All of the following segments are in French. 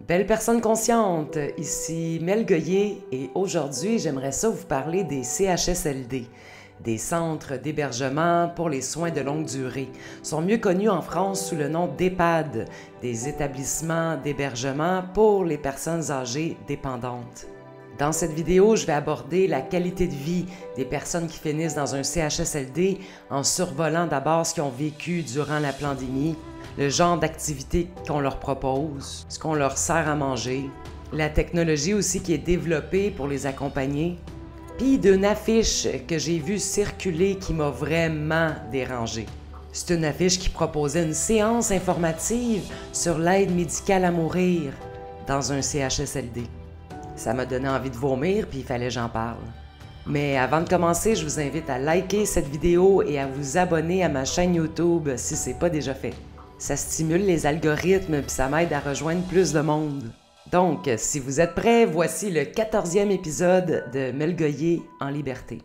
Belle personne consciente, ici Mel Goyer et aujourd'hui j'aimerais ça vous parler des CHSLD, des centres d'hébergement pour les soins de longue durée. Ils sont mieux connus en France sous le nom d'EHPAD, des établissements d'hébergement pour les personnes âgées dépendantes. Dans cette vidéo, je vais aborder la qualité de vie des personnes qui finissent dans un CHSLD en survolant d'abord ce qu'ils ont vécu durant la pandémie, le genre d'activité qu'on leur propose, ce qu'on leur sert à manger, la technologie aussi qui est développée pour les accompagner, puis d'une affiche que j'ai vue circuler qui m'a vraiment dérangée. C'est une affiche qui proposait une séance informative sur l'aide médicale à mourir dans un CHSLD. Ça m'a donné envie de vomir, puis il fallait que j'en parle. Mais avant de commencer, je vous invite à liker cette vidéo et à vous abonner à ma chaîne YouTube si ce n'est pas déjà fait. Ça stimule les algorithmes puis ça m'aide à rejoindre plus de monde. Donc, si vous êtes prêts, voici le 14e épisode de Mel Goyer en liberté.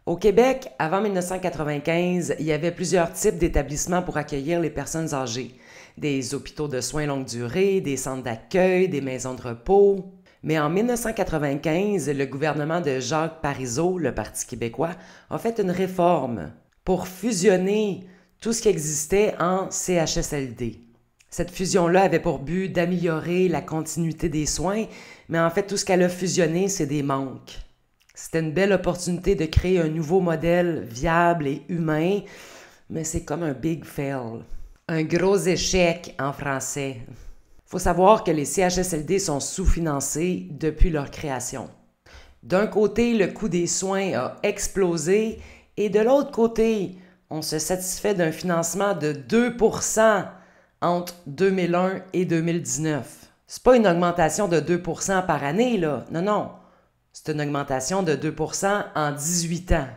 Au Québec, avant 1995, il y avait plusieurs types d'établissements pour accueillir les personnes âgées. Des hôpitaux de soins longue durée, des centres d'accueil, des maisons de repos. Mais en 1995, le gouvernement de Jacques Parizeau, le Parti québécois, a fait une réforme pour fusionner tout ce qui existait en CHSLD. Cette fusion-là avait pour but d'améliorer la continuité des soins, mais en fait, tout ce qu'elle a fusionné, c'est des manques. C'était une belle opportunité de créer un nouveau modèle viable et humain, mais c'est comme un big fail. Un gros échec en français. Il faut savoir que les CHSLD sont sous-financés depuis leur création. D'un côté, le coût des soins a explosé et de l'autre côté, on se satisfait d'un financement de 2% entre 2001 et 2019. C'est pas une augmentation de 2% par année, là. Non. C'est une augmentation de 2% en 18 ans.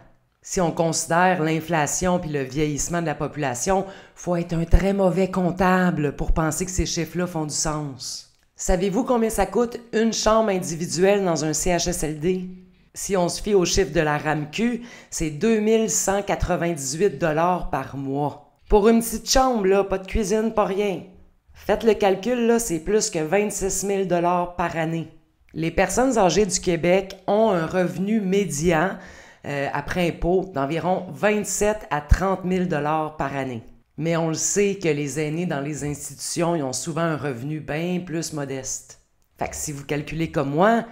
Si on considère l'inflation puis le vieillissement de la population, faut être un très mauvais comptable pour penser que ces chiffres-là font du sens. Savez-vous combien ça coûte une chambre individuelle dans un CHSLD? Si on se fie aux chiffres de la RAMQ, c'est 2198 $ par mois. Pour une petite chambre, là, pas de cuisine, pas rien. Faites le calcul, là, c'est plus que 26 000 $ par année. Les personnes âgées du Québec ont un revenu médian après impôt d'environ 27 à 30 000 $ par année. Mais on le sait que les aînés dans les institutions ils ont souvent un revenu bien plus modeste. Fait que si vous calculez comme moi,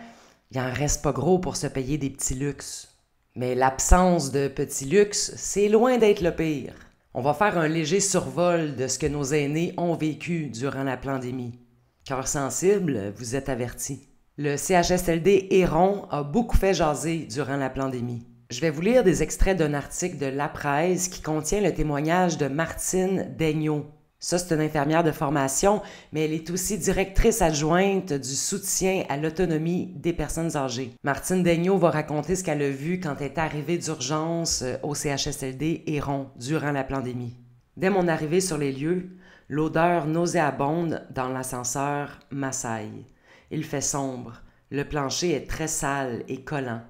il en reste pas gros pour se payer des petits luxes. Mais l'absence de petits luxes, c'est loin d'être le pire. On va faire un léger survol de ce que nos aînés ont vécu durant la pandémie. Cœur sensible, vous êtes avertis. Le CHSLD Héron a beaucoup fait jaser durant la pandémie. Je vais vous lire des extraits d'un article de La Presse qui contient le témoignage de Martine Daigneault. Ça, c'est une infirmière de formation, mais elle est aussi directrice adjointe du soutien à l'autonomie des personnes âgées. Martine Daigneault va raconter ce qu'elle a vu quand elle est arrivée d'urgence au CHSLD Héron durant la pandémie. Dès mon arrivée sur les lieux, l'odeur nauséabonde dans l'ascenseur m'assaille. Il fait sombre. Le plancher est très sale et collant.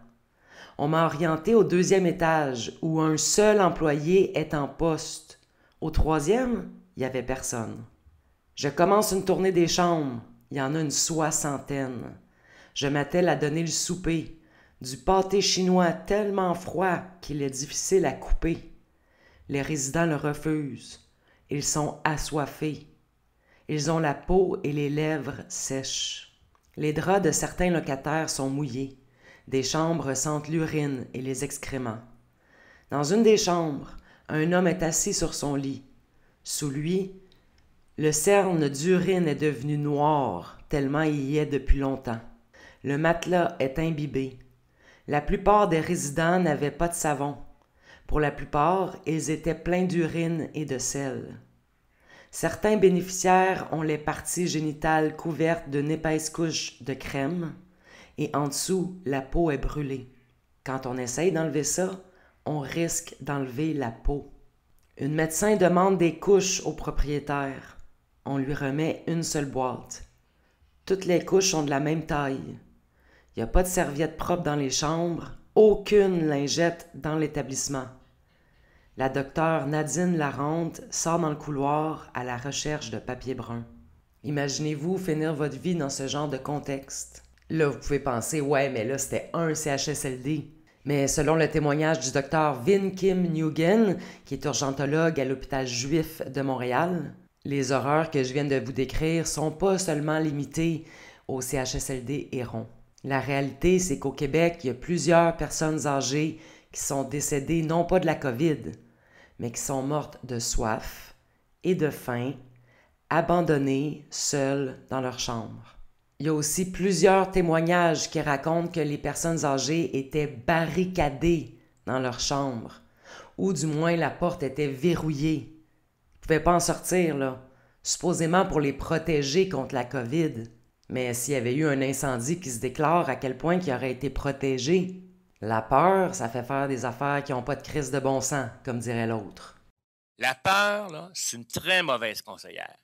On m'a orienté au 2e étage où un seul employé est en poste. Au 3e, il n'y avait personne. Je commence une tournée des chambres. Il y en a une 60aine. Je m'attelle à donner le souper. Du pâté chinois tellement froid qu'il est difficile à couper. Les résidents le refusent. Ils sont assoiffés. Ils ont la peau et les lèvres sèches. Les draps de certains locataires sont mouillés. Des chambres sentent l'urine et les excréments. Dans une des chambres, un homme est assis sur son lit. Sous lui, le cerne d'urine est devenu noir, tellement il y est depuis longtemps. Le matelas est imbibé. La plupart des résidents n'avaient pas de savon. Pour la plupart, ils étaient pleins d'urine et de sel. Certains bénéficiaires ont les parties génitales couvertes d'une épaisse couche de crème et en dessous, la peau est brûlée. Quand on essaye d'enlever ça, on risque d'enlever la peau. Une médecin demande des couches au propriétaire. On lui remet une seule boîte. Toutes les couches sont de la même taille. Il n'y a pas de serviettes propres dans les chambres, aucune lingette dans l'établissement. La docteure Nadine Larente sort dans le couloir à la recherche de papier brun. Imaginez-vous finir votre vie dans ce genre de contexte. Là, vous pouvez penser, ouais, mais là, c'était un CHSLD. Mais selon le témoignage du docteur Vin Kim Nguyen, qui est urgentologue à l'hôpital juif de Montréal, les horreurs que je viens de vous décrire sont pas seulement limitées au CHSLD Héron. La réalité, c'est qu'au Québec, il y a plusieurs personnes âgées qui sont décédées non pas de la COVID, mais qui sont mortes de soif et de faim, abandonnées, seules dans leur chambre. Il y a aussi plusieurs témoignages qui racontent que les personnes âgées étaient barricadées dans leur chambre, ou du moins la porte était verrouillée. Ils ne pouvaient pas en sortir, là, supposément pour les protéger contre la COVID. Mais s'il y avait eu un incendie qui se déclare, à quel point ils auraient été protégés? La peur, ça fait faire des affaires qui n'ont pas de crise de bon sens, comme dirait l'autre. La peur, là, c'est une très mauvaise conseillère.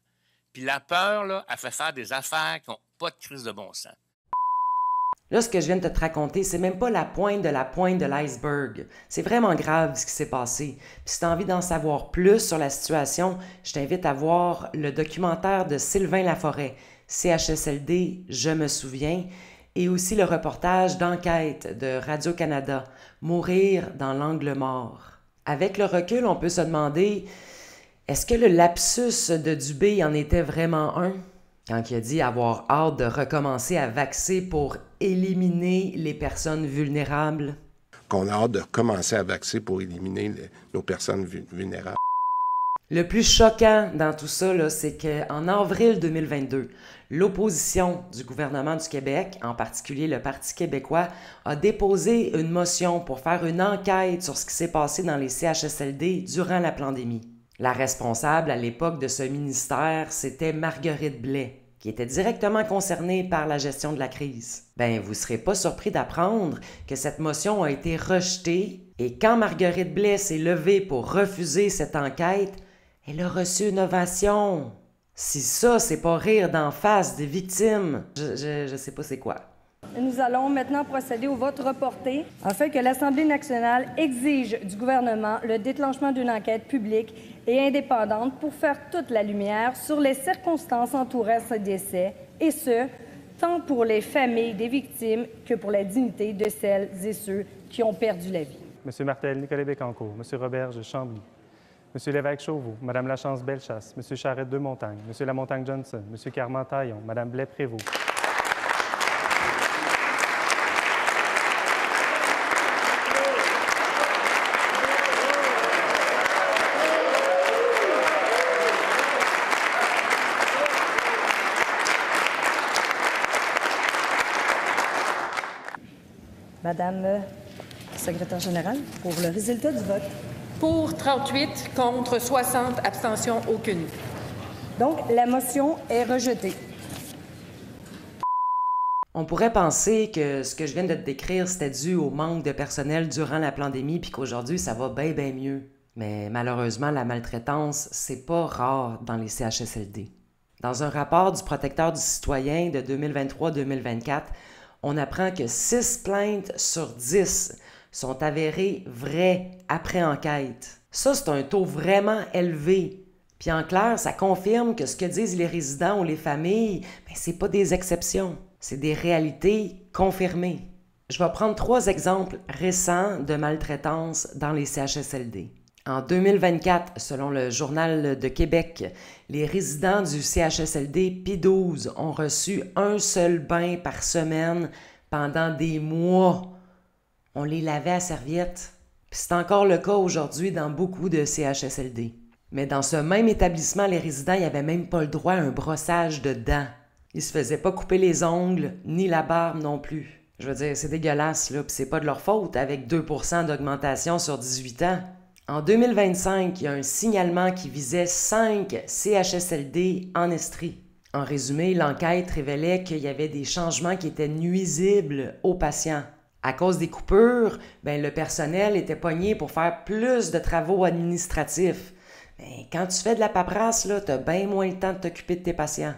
Puis la peur, là, elle fait faire des affaires qui n'ont pas de crise de bon sens. Là, ce que je viens de te raconter, c'est même pas la pointe de l'iceberg. C'est vraiment grave ce qui s'est passé. Puis si tu as envie d'en savoir plus sur la situation, je t'invite à voir le documentaire de Sylvain Laforêt, CHSLD, Je me souviens, et aussi le reportage d'enquête de Radio-Canada, Mourir dans l'angle mort. Avec le recul, on peut se demander, est-ce que le lapsus de Dubé en était vraiment un? Quand il a dit avoir hâte de recommencer à vaxer pour éliminer les personnes vulnérables. Qu'on a hâte de recommencer à vaxer pour éliminer nos personnes vulnérables. Le plus choquant dans tout ça, là, c'est qu'en avril 2022, l'opposition du gouvernement du Québec, en particulier le Parti québécois, a déposé une motion pour faire une enquête sur ce qui s'est passé dans les CHSLD durant la pandémie. La responsable à l'époque de ce ministère, c'était Marguerite Blais, qui était directement concernée par la gestion de la crise. Ben, vous ne serez pas surpris d'apprendre que cette motion a été rejetée et quand Marguerite Blais s'est levée pour refuser cette enquête, elle a reçu une ovation. Si ça, c'est pas rire d'en face des victimes, je sais pas c'est quoi. Nous allons maintenant procéder au vote reporté afin que l'Assemblée nationale exige du gouvernement le déclenchement d'une enquête publique et indépendante pour faire toute la lumière sur les circonstances entourant ce décès, et ce, tant pour les familles des victimes que pour la dignité de celles et ceux qui ont perdu la vie. M. Martel Nicolas Bécancourt, M. Roberge Chambly, M. Lévesque Chauveau, Mme Lachance Bellechasse, M. Charette de Montagne, M. Lamontagne Johnson, M. Carman Taillon, Mme Blais Prévost. Madame secrétaire générale, pour le résultat du vote. Pour 38, contre 60, abstention aucune. Donc, la motion est rejetée. On pourrait penser que ce que je viens de te décrire, c'était dû au manque de personnel durant la pandémie puis qu'aujourd'hui, ça va bien, bien mieux. Mais malheureusement, la maltraitance, c'est pas rare dans les CHSLD. Dans un rapport du protecteur du citoyen de 2023-2024, on apprend que 6 plaintes sur 10 sont avérées vraies après enquête. Ça, c'est un taux vraiment élevé. Puis en clair, ça confirme que ce que disent les résidents ou les familles, c'est pas des exceptions, c'est des réalités confirmées. Je vais prendre 3 exemples récents de maltraitance dans les CHSLD. En 2024, selon le Journal de Québec, les résidents du CHSLD P12 ont reçu un seul bain par semaine pendant des mois. On les lavait à serviette. Puis c'est encore le cas aujourd'hui dans beaucoup de CHSLD. Mais dans ce même établissement, les résidents n'avaient même pas le droit à un brossage de dents. Ils se faisaient pas couper les ongles, ni la barbe non plus. Je veux dire, c'est dégueulasse, là, puis c'est pas de leur faute, avec 2% d'augmentation sur 18 ans. En 2025, il y a un signalement qui visait 5 CHSLD en Estrie. En résumé, l'enquête révélait qu'il y avait des changements qui étaient nuisibles aux patients. À cause des coupures, le personnel était pogné pour faire plus de travaux administratifs. Mais quand tu fais de la paperasse, tu as bien moins le temps de t'occuper de tes patients.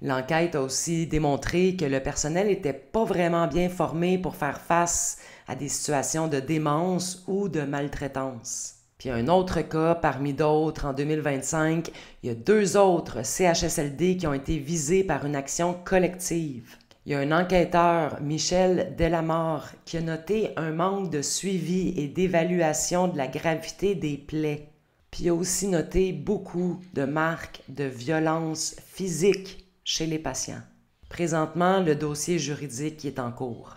L'enquête a aussi démontré que le personnel n'était pas vraiment bien formé pour faire face à des situations de démence ou de maltraitance. Puis un autre cas parmi d'autres, en 2025, il y a 2 autres CHSLD qui ont été visés par une action collective. Il y a un enquêteur, Michel Delamare, qui a noté un manque de suivi et d'évaluation de la gravité des plaies. Puis il a aussi noté beaucoup de marques de violence physique chez les patients. Présentement, le dossier juridique est en cours.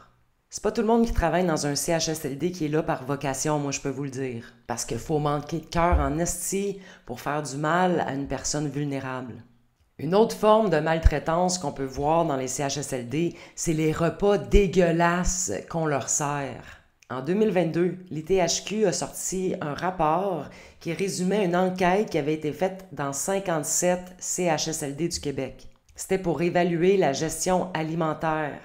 C'est pas tout le monde qui travaille dans un CHSLD qui est là par vocation, moi je peux vous le dire. Parce qu'il faut manquer de cœur en esti pour faire du mal à une personne vulnérable. Une autre forme de maltraitance qu'on peut voir dans les CHSLD, c'est les repas dégueulasses qu'on leur sert. En 2022, l'ITHQ a sorti un rapport qui résumait une enquête qui avait été faite dans 57 CHSLD du Québec. C'était pour évaluer la gestion alimentaire.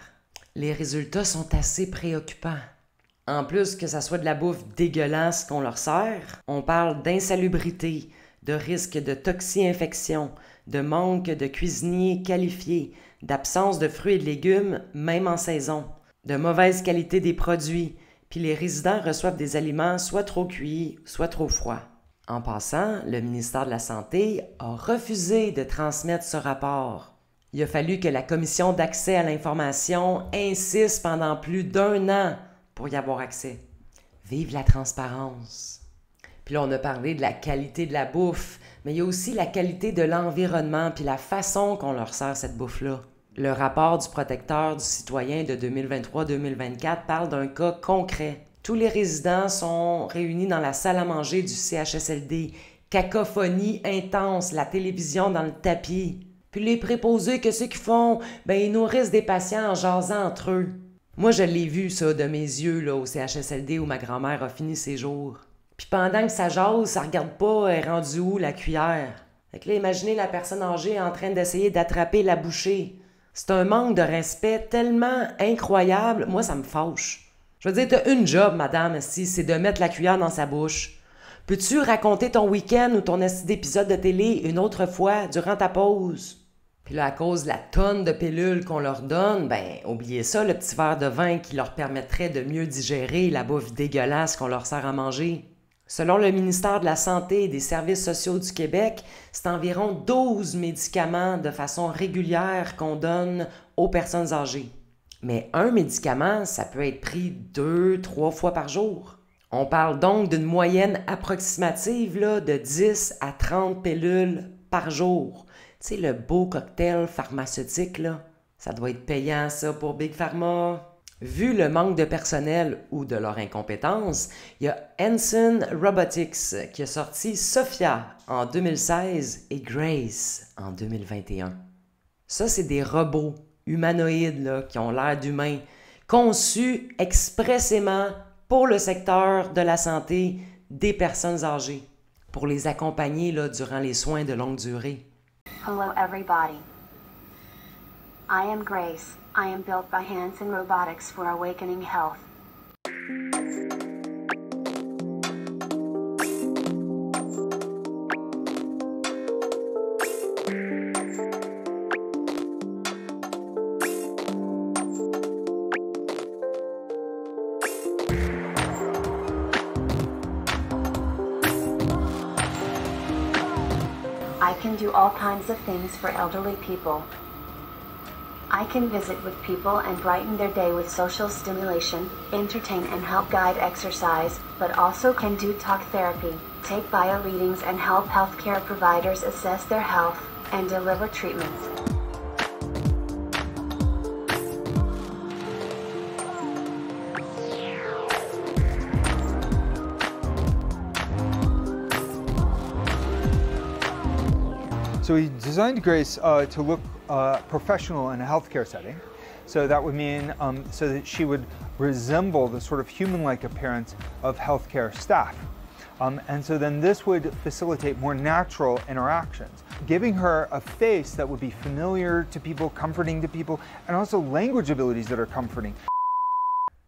Les résultats sont assez préoccupants. En plus que ça soit de la bouffe dégueulasse qu'on leur sert, on parle d'insalubrité, de risque de toxi-infection, de manque de cuisiniers qualifiés, d'absence de fruits et de légumes, même en saison, de mauvaise qualité des produits, puis les résidents reçoivent des aliments soit trop cuits, soit trop froids. En passant, le ministère de la Santé a refusé de transmettre ce rapport. Il a fallu que la Commission d'accès à l'information insiste pendant plus d'1 an pour y avoir accès. Vive la transparence! Puis là, on a parlé de la qualité de la bouffe, mais il y a aussi la qualité de l'environnement puis la façon qu'on leur sert cette bouffe-là. Le rapport du protecteur du citoyen de 2023-2024 parle d'un cas concret. Tous les résidents sont réunis dans la salle à manger du CHSLD. Cacophonie intense, la télévision dans le tapis. Puis les préposés, qu'est-ce qu'ils font? Ben, ils nourrissent des patients en jasant entre eux. Moi, je l'ai vu, ça, de mes yeux, là, au CHSLD où ma grand-mère a fini ses jours. Puis pendant que ça jase, ça regarde pas, elle est rendue où, la cuillère? Fait que là, imaginez la personne âgée en train d'essayer d'attraper la bouchée. C'est un manque de respect tellement incroyable. Moi, ça me fâche. Je veux dire, t'as une job, madame, si, c'est de mettre la cuillère dans sa bouche. Peux-tu raconter ton week-end ou ton épisode de télé une autre fois durant ta pause? Puis là, à cause de la tonne de pilules qu'on leur donne, ben, oubliez ça, le petit verre de vin qui leur permettrait de mieux digérer la bouffe dégueulasse qu'on leur sert à manger. Selon le ministère de la Santé et des Services sociaux du Québec, c'est environ 12 médicaments de façon régulière qu'on donne aux personnes âgées. Mais un médicament, ça peut être pris 2-3 fois par jour. On parle donc d'une moyenne approximative là, de 10 à 30 pilules par jour. Tu sais, le beau cocktail pharmaceutique, là, ça doit être payant, ça, pour Big Pharma. Vu le manque de personnel ou de leur incompétence, il y a Hanson Robotics qui a sorti Sophia en 2016 et Grace en 2021. Ça, c'est des robots humanoïdes là, qui ont l'air d'humains, conçus expressément pour le secteur de la santé des personnes âgées, pour les accompagner là, durant les soins de longue durée. Hello everybody. I am Grace. I am built by Hanson Robotics for Awakening Health. I can do all kinds of things for elderly people. I can visit with people and brighten their day with social stimulation, entertain and help guide exercise, but also can do talk therapy, take bio readings and help healthcare providers assess their health, and deliver treatments. So we designed Grace to look professional in a healthcare setting. So that would mean so that she would resemble the sort of human-like appearance of healthcare staff. And so then this would facilitate more natural interactions, giving her a face that would be familiar to people, comforting to people, and also language abilities that are comforting.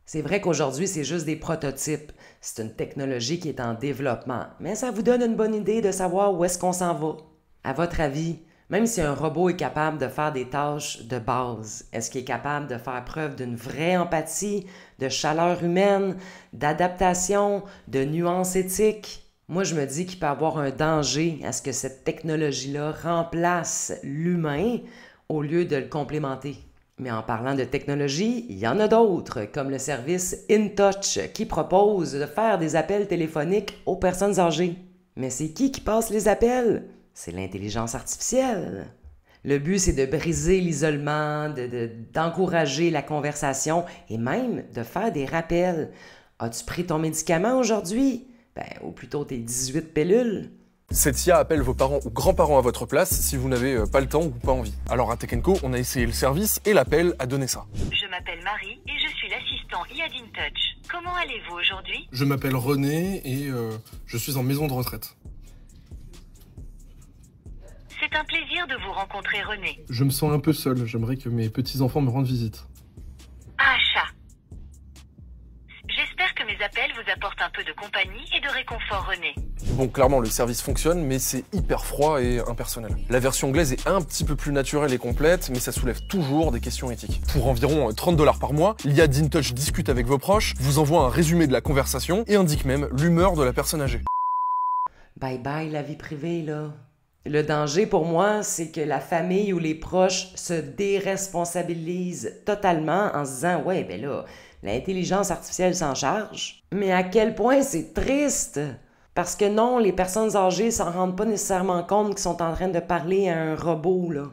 C'est vrai qu'aujourd'hui, c'est juste des prototypes. C'est une technologie qui est en développement, mais ça vous donne une bonne idée de savoir où est-ce qu'on s'en va. À votre avis, même si un robot est capable de faire des tâches de base, est-ce qu'il est capable de faire preuve d'une vraie empathie, de chaleur humaine, d'adaptation, de nuances éthiques? Moi, je me dis qu'il peut y avoir un danger à ce que cette technologie-là remplace l'humain au lieu de le complémenter. Mais en parlant de technologie, il y en a d'autres, comme le service InTouch, qui propose de faire des appels téléphoniques aux personnes âgées. Mais c'est qui passe les appels? C'est l'intelligence artificielle. Le but, c'est de briser l'isolement, d'encourager la conversation et même de faire des rappels. As-tu pris ton médicament aujourd'hui? Ou plutôt tes 18 pilules. Cette IA appelle vos parents ou grands-parents à votre place si vous n'avez pas le temps ou pas envie. Alors à Tech & Co, on a essayé le service et l'appel a donné ça. Je m'appelle Marie et je suis l'assistant IA d'InTouch. Comment allez-vous aujourd'hui? Je m'appelle René et je suis en maison de retraite. C'est un plaisir de vous rencontrer, René. Je me sens un peu seul, j'aimerais que mes petits-enfants me rendent visite. Ah, chat. J'espère que mes appels vous apportent un peu de compagnie et de réconfort, René. Bon, clairement, le service fonctionne, mais c'est hyper froid et impersonnel. La version anglaise est un petit peu plus naturelle et complète, mais ça soulève toujours des questions éthiques. Pour environ 30 $ par mois, l'IA d'InTouch discute avec vos proches, vous envoie un résumé de la conversation et indique même l'humeur de la personne âgée. Bye bye la vie privée, là. Le danger pour moi, c'est que la famille ou les proches se déresponsabilisent totalement en se disant « Ouais, ben là, l'intelligence artificielle s'en charge. » Mais à quel point c'est triste! Parce que non, les personnes âgées s'en rendent pas nécessairement compte qu'ils sont en train de parler à un robot, là.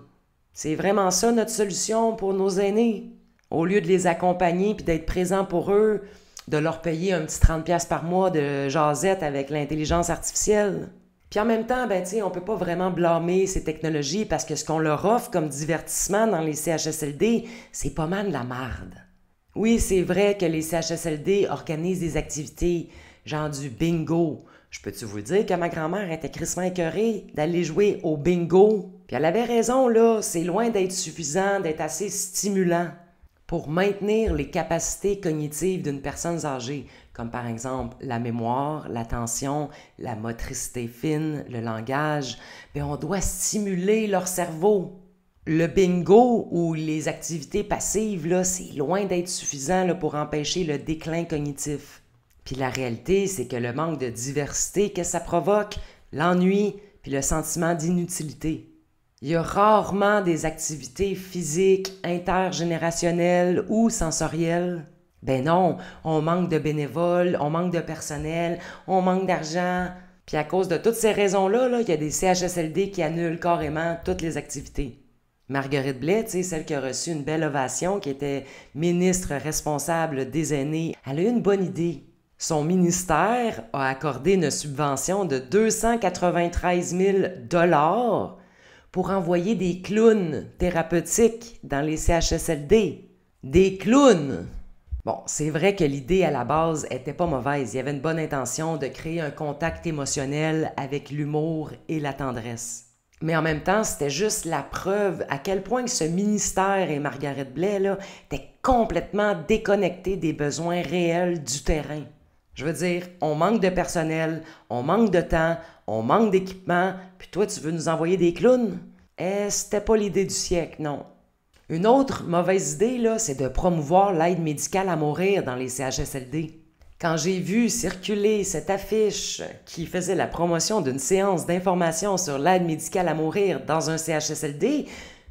C'est vraiment ça notre solution pour nos aînés. Au lieu de les accompagner puis d'être présent pour eux, de leur payer un petit 30$ par mois de jasette avec l'intelligence artificielle. Puis en même temps, on peut pas vraiment blâmer ces technologies parce que ce qu'on leur offre comme divertissement dans les CHSLD, c'est pas mal de la marde. Oui, c'est vrai que les CHSLD organisent des activités, genre du bingo. Je peux-tu vous dire que ma grand-mère était crissement écœurée d'aller jouer au bingo? Puis elle avait raison, là, c'est loin d'être suffisant, d'être assez stimulant pour maintenir les capacités cognitives d'une personne âgée, comme par exemple la mémoire, l'attention, la motricité fine, le langage. On doit stimuler leur cerveau. Le bingo ou les activités passives, là, c'est loin d'être suffisant là, pour empêcher le déclin cognitif. Puis la réalité, c'est que le manque de diversité, qu'est-ce que ça provoque? L'ennui, puis le sentiment d'inutilité. Il y a rarement des activités physiques, intergénérationnelles ou sensorielles. Non, on manque de bénévoles, on manque de personnel, on manque d'argent. Puis à cause de toutes ces raisons-là, il y a des CHSLD qui annulent carrément toutes les activités. Marguerite Blais, celle qui a reçu une belle ovation, qui était ministre responsable des aînés, elle a eu une bonne idée. Son ministère a accordé une subvention de 293 000 $ pour envoyer des clowns thérapeutiques dans les CHSLD. Des clowns! Bon, c'est vrai que l'idée à la base était pas mauvaise. Il y avait une bonne intention de créer un contact émotionnel avec l'humour et la tendresse. Mais en même temps, c'était juste la preuve à quel point que ce ministère et Marguerite Blais là, étaient complètement déconnectés des besoins réels du terrain. Je veux dire, on manque de personnel, on manque de temps, on manque d'équipement, puis toi, tu veux nous envoyer des clowns? C'était pas l'idée du siècle, non. Une autre mauvaise idée, là, c'est de promouvoir l'aide médicale à mourir dans les CHSLD. Quand j'ai vu circuler cette affiche qui faisait la promotion d'une séance d'information sur l'aide médicale à mourir dans un CHSLD,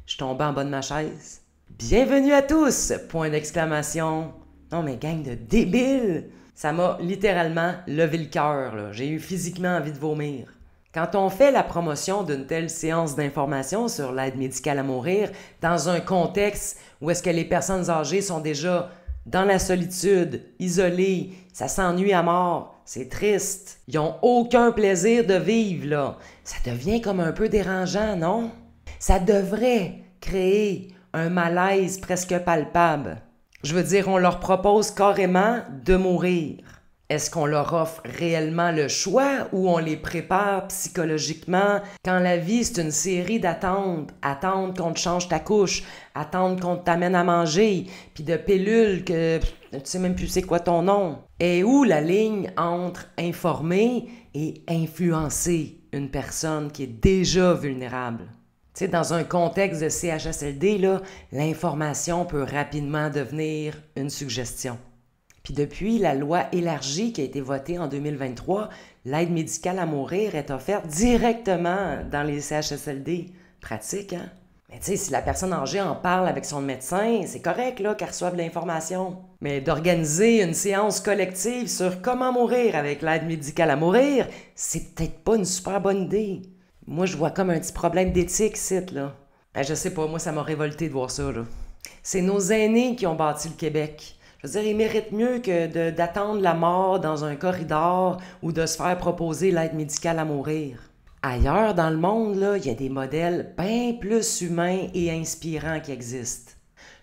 je tombais en bas de ma chaise. Bienvenue à tous! Point d'exclamation. Non mais gang de débiles! Ça m'a littéralement levé le cœur, là. J'ai eu physiquement envie de vomir. Quand on fait la promotion d'une telle séance d'information sur l'aide médicale à mourir dans un contexte où est-ce que les personnes âgées sont déjà dans la solitude, isolées, ça s'ennuie à mort, c'est triste, ils n'ont aucun plaisir de vivre, là. Ça devient comme un peu dérangeant, non? Ça devrait créer un malaise presque palpable. Je veux dire, on leur propose carrément de mourir. Est-ce qu'on leur offre réellement le choix ou on les prépare psychologiquement quand la vie, c'est une série d'attentes? Attendre qu'on te change ta couche, attendre qu'on t'amène à manger, puis de pilules que tu sais même plus c'est quoi ton nom. Et où la ligne entre informer et influencer une personne qui est déjà vulnérable? Tu sais, dans un contexte de CHSLD, là, l'information peut rapidement devenir une suggestion. Puis depuis la loi élargie qui a été votée en 2023, l'aide médicale à mourir est offerte directement dans les CHSLD. Pratique, hein? Mais tu sais, si la personne âgée en parle avec son médecin, c'est correct là qu'elle reçoive l'information. Mais d'organiser une séance collective sur comment mourir avec l'aide médicale à mourir, c'est peut-être pas une super bonne idée. Moi, je vois comme un petit problème d'éthique ici, là. Ben, je sais pas, moi, ça m'a révolté de voir ça, là. C'est nos aînés qui ont bâti le Québec. Je veux dire, ils méritent mieux que d'attendre la mort dans un corridor ou de se faire proposer l'aide médicale à mourir. Ailleurs dans le monde, là, il y a des modèles bien plus humains et inspirants qui existent.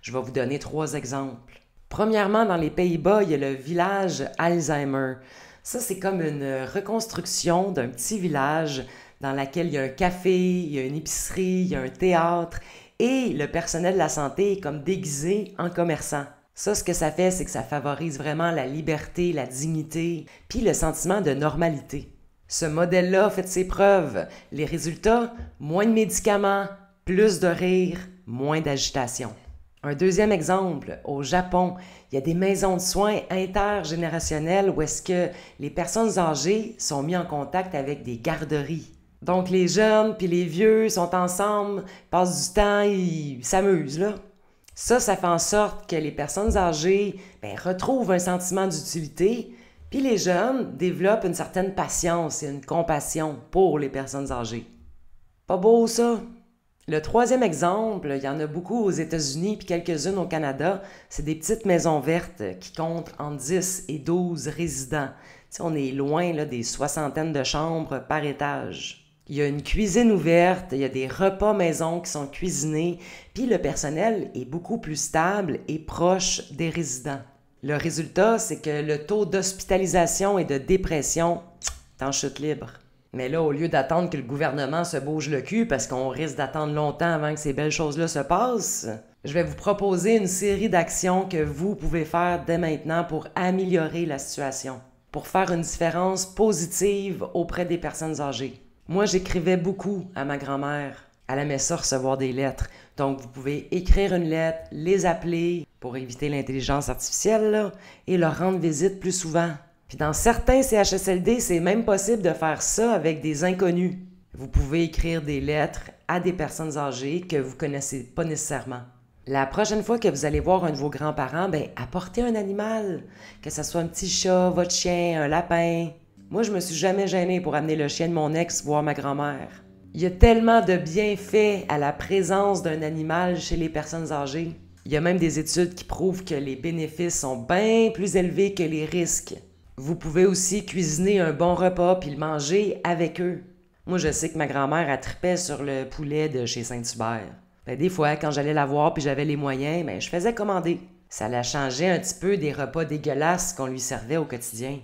Je vais vous donner 3 exemples. Premièrement, dans les Pays-Bas, il y a le village Alzheimer. Ça, c'est comme une reconstruction d'un petit village dans lequel il y a un café, il y a une épicerie, il y a un théâtre et le personnel de la santé est comme déguisé en commerçant. Ça, ce que ça fait, c'est que ça favorise vraiment la liberté, la dignité, puis le sentiment de normalité. Ce modèle-là a fait ses preuves. Les résultats, moins de médicaments, plus de rire, moins d'agitation. Un deuxième exemple, au Japon, il y a des maisons de soins intergénérationnelles où est-ce que les personnes âgées sont mises en contact avec des garderies. Donc les jeunes puis les vieux sont ensemble, passent du temps, ils s'amusent, là. Ça fait en sorte que les personnes âgées retrouvent un sentiment d'utilité, puis les jeunes développent une certaine patience et une compassion pour les personnes âgées. Pas beau, ça? Le troisième exemple, il y en a beaucoup aux États-Unis puis quelques-unes au Canada, c'est des petites maisons vertes qui comptent entre 10 et 12 résidents. T'sais, on est loin là, des 60aines de chambres par étage. Il y a une cuisine ouverte, il y a des repas maison qui sont cuisinés, puis le personnel est beaucoup plus stable et proche des résidents. Le résultat, c'est que le taux d'hospitalisation et de dépression est en chute libre. Mais là, au lieu d'attendre que le gouvernement se bouge le cul parce qu'on risque d'attendre longtemps avant que ces belles choses-là se passent, je vais vous proposer une série d'actions que vous pouvez faire dès maintenant pour améliorer la situation, pour faire une différence positive auprès des personnes âgées. Moi, j'écrivais beaucoup à ma grand-mère. Elle aimait ça recevoir des lettres. Donc, vous pouvez écrire une lettre, les appeler pour éviter l'intelligence artificielle là, et leur rendre visite plus souvent. Puis dans certains CHSLD, c'est même possible de faire ça avec des inconnus. Vous pouvez écrire des lettres à des personnes âgées que vous ne connaissez pas nécessairement. La prochaine fois que vous allez voir un de vos grands-parents, apportez un animal. Que ce soit un petit chat, votre chien, un lapin. Moi, je me suis jamais gênée pour amener le chien de mon ex voir ma grand-mère. Il y a tellement de bienfaits à la présence d'un animal chez les personnes âgées. Il y a même des études qui prouvent que les bénéfices sont bien plus élevés que les risques. Vous pouvez aussi cuisiner un bon repas puis le manger avec eux. Moi, je sais que ma grand-mère a tripait sur le poulet de chez Saint-Hubert. Des fois, quand j'allais la voir puis j'avais les moyens, je faisais commander. Ça la changeait un petit peu des repas dégueulasses qu'on lui servait au quotidien.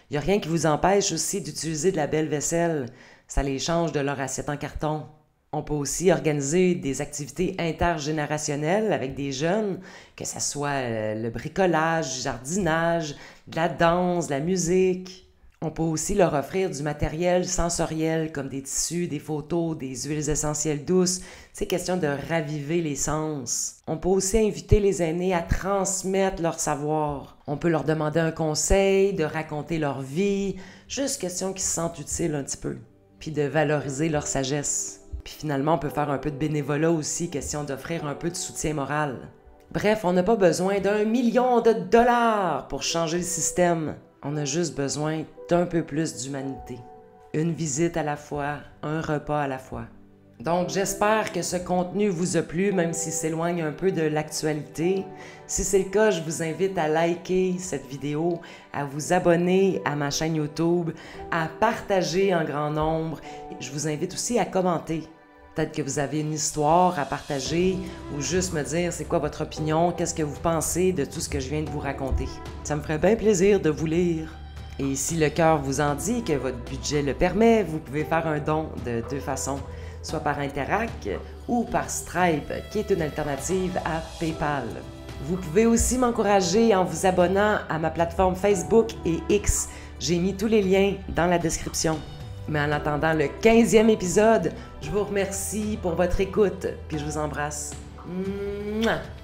Il n'y a rien qui vous empêche aussi d'utiliser de la belle vaisselle. Ça les change de leur assiette en carton. On peut aussi organiser des activités intergénérationnelles avec des jeunes, que ce soit le bricolage, le jardinage, de la danse, de la musique. On peut aussi leur offrir du matériel sensoriel comme des tissus, des photos, des huiles essentielles douces. C'est question de raviver les sens. On peut aussi inviter les aînés à transmettre leur savoir. On peut leur demander un conseil, de raconter leur vie, juste question qu'ils se sentent utiles un petit peu, puis de valoriser leur sagesse. Puis finalement, on peut faire un peu de bénévolat aussi, question d'offrir un peu de soutien moral. Bref, on n'a pas besoin d'1 million de dollars pour changer le système. On a juste besoin d'un peu plus d'humanité. Une visite à la fois, un repas à la fois. Donc, j'espère que ce contenu vous a plu, même s'il s'éloigne un peu de l'actualité. Si c'est le cas, je vous invite à liker cette vidéo, à vous abonner à ma chaîne YouTube, à partager en grand nombre. Je vous invite aussi à commenter. Peut-être que vous avez une histoire à partager ou juste me dire c'est quoi votre opinion, qu'est-ce que vous pensez de tout ce que je viens de vous raconter. Ça me ferait bien plaisir de vous lire. Et si le cœur vous en dit que votre budget le permet, vous pouvez faire un don de 2 façons, soit par Interac ou par Stripe, qui est une alternative à PayPal. Vous pouvez aussi m'encourager en vous abonnant à ma plateforme Facebook et X. J'ai mis tous les liens dans la description. Mais en attendant le 15e épisode, je vous remercie pour votre écoute, puis je vous embrasse. Mouah!